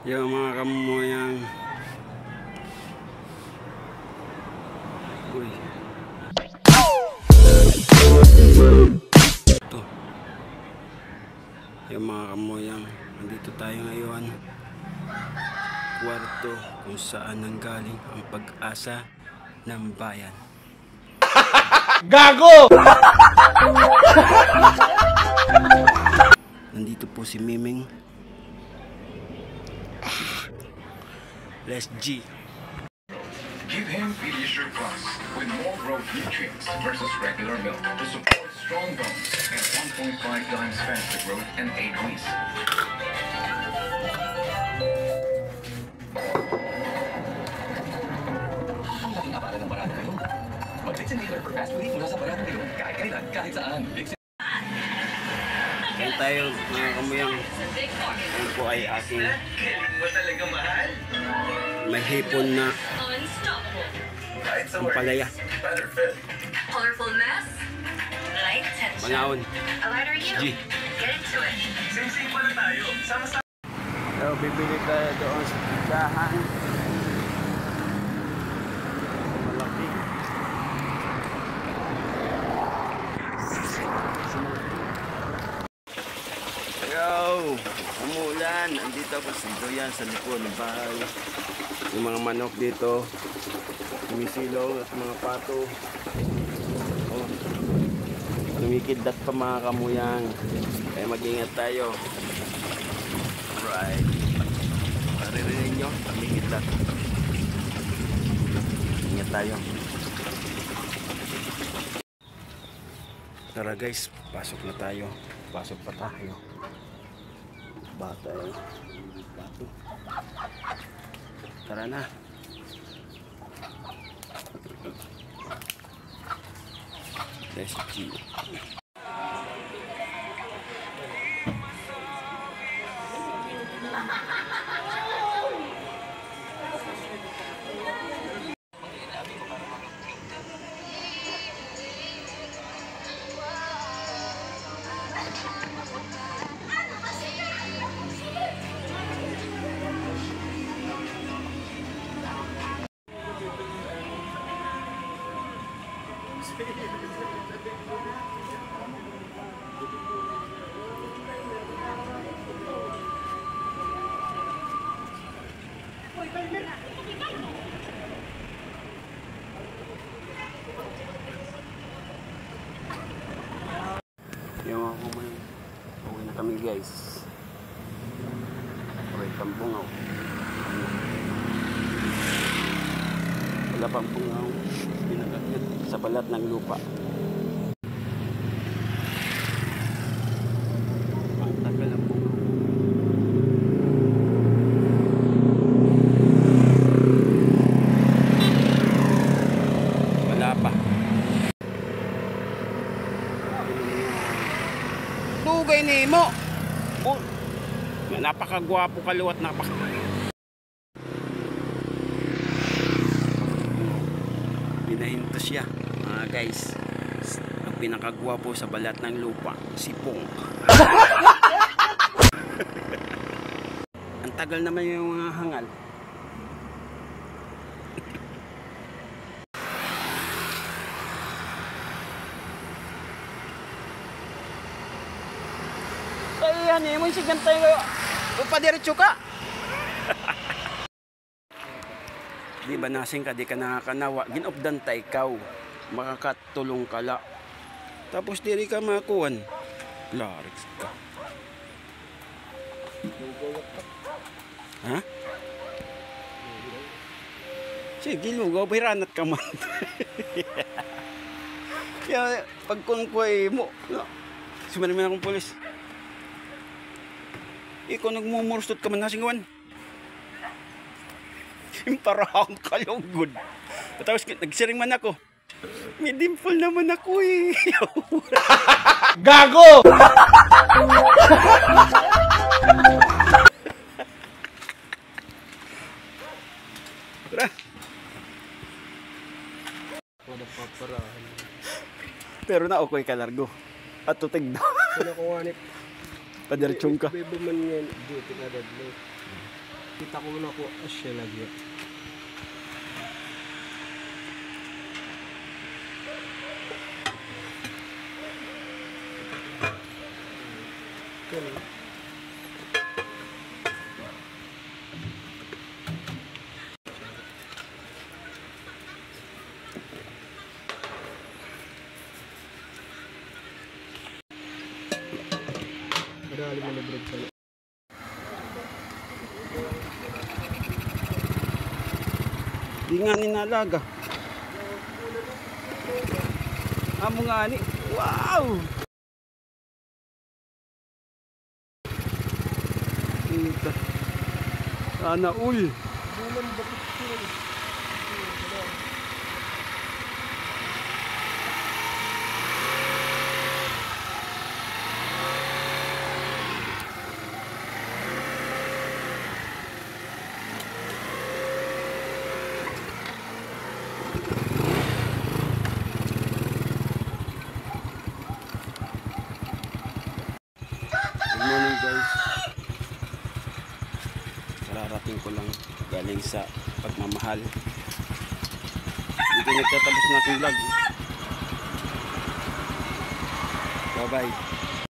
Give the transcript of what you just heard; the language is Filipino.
Yung mga kamoyang uy ito yung mga kamoyang nandito tayo ngayon kwarto kung saan nanggaling ang pag-asa ng bayan. Gago! Nandito po si Miming. Let's G. Give him Pediasure Plus with more growth nutrients versus regular milk to support strong bones and 1.5 times faster growth in 8 weeks. Ang laking apara ng barata ngayon. Mag-Vixinator for fast relief mula sa barata ngayon. Kahit kailan, kahit saan. Kaya tayo mga kamuyang yan po ay aking may hipon na palaya. Colorful mess, light tension. Mangaon. A lighter you. G. Get into it. Sing-sing pala tayo. Sama-sama. So bibili tayo doon sa tindahan. Malaki. Yo! Umulan. Andito ako sa doyan sa likod ng bahay. Yung mga manok dito. Sumisilong at mga pato. Oh. Lumikidlat pa mga kamuyang. Kaya mag-ingat tayo. Alright. Maririnig nyo, lumikidlat. Ingat tayo. Tara guys, pasok na tayo. Pasok pa tayo. Bata eh. Bato. Tara na. Let's G. Yung mga kumain, uwi na kami guys. Uwi pang bungaw. Wala pang bungaw. Pinagagit sa balat ng lupa. Ang tagal ang bungaw. Wala pa. Tugay ni mo. Oh, napakagwapo kaluwat Pinahinto siya mga guys. Ang pinakagwapo sa balat ng lupa, si Pong. Ang tagal naman yung mga hangal. Kaya yan, mo sigantay kayo. Upadiretso ka. Di ba nasing ka, di ka nakakanawa. Ginopdantay ikaw. Makakatulong ka la. Tapos diri ka makuhan. Larix ka. Ha? Sige, lugaw. Biranat ka man. Kaya pagkungkoy mo. Sumanin akong polis. Ikaw nagmumurstot ka man nasingawan. Parang kalugod. Tapos nagsiring man ako. May dimple naman ako eh. Gago! Tara. Pero na okay ka largo. At tutig na. Kung ako nga ni Padiretsong ka. Bebe man yan, duty ka dadlo. Kita ko muna po siya lagi. Okay. Madali mo na bread pala. Di nga ninalaga. Amo nga ni. Wow! Ito. Sana all. Good morning guys. Kararating ko lang galing sa pagmamahal. Dito nagtatapos na aking vlog. Bye bye.